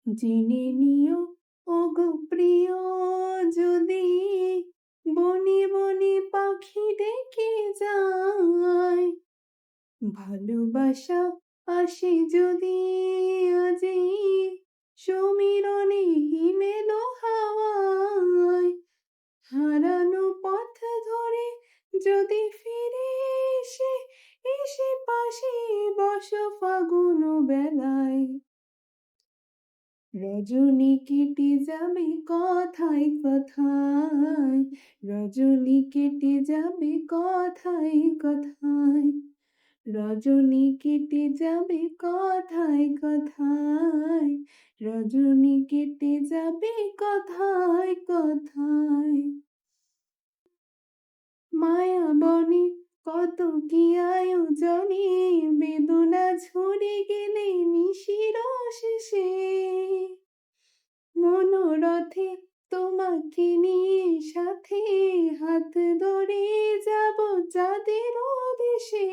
জেনে নিও ওগো প্রিয়, যদি বনে বনে পাখি ডেকে যায়, ভালোবাসা আসে যদি আজি সমীরণে হিমেলো হাওয়ায়, হারানো পথ ধরে যদি ফিরে এসে এসে পাশে বসো ফাগুন বেলায়, রজনী কেটে যাবে কথায় কথায়, রজনী কেটে যাবে কথায় কথায়, রজনী কেটে যাবে কথায় কথায়, রজনী কেটে যাবে কথায় কথায়। মায়াবনে কত কি আয়োজনে, বেদনা ঝরে গেলে নিশির শেষে, মনোরথে তোমাকে নিয়ে সাথে হাত ধরে যাব চাঁদের দেশে।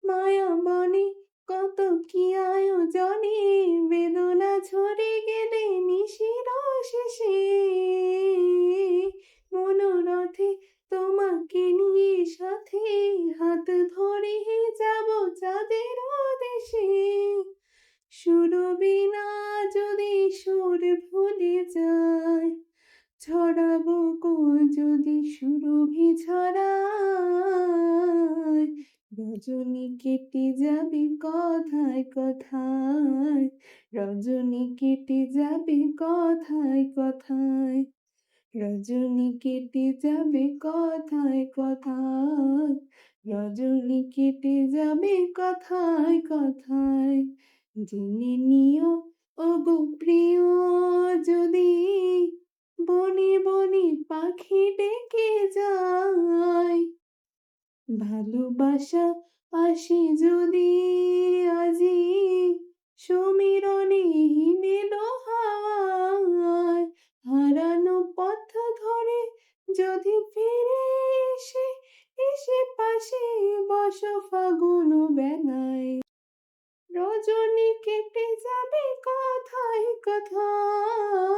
মায়াবনে কত কি আয়োজনে, বেদনা ঝরে গেলে নিশির শেষে, মনোরথে তোমাকে নিয়ে সাথে হাত ধরে যাব চাঁদের দেশে। সুরবিনা যদি সুর ভুলে যায়, ছড়াবো কই যদি সুরভি ছড়ায়, রজনী কেটে যাবে কথায় কথায়, রজনী কেটে যাবে কথায় কথায়, রজনী কেটে যাবে কথায় কথায়, রজনী কেটে যাবে কথায় কথায়। জেনে নিও ওগো প্রিয়, যদি বনে বনে পাখি ডেকে যায়, ভালোবাসা আসে যদি আজি সমীরণে হিমেলো হাওয়ায়, হারানো পথ ধরে যদি ফিরে এসে এসে পাশে বসো ফাগুন বেলায়, রজনী কেটে যাবে কথায় কথায়।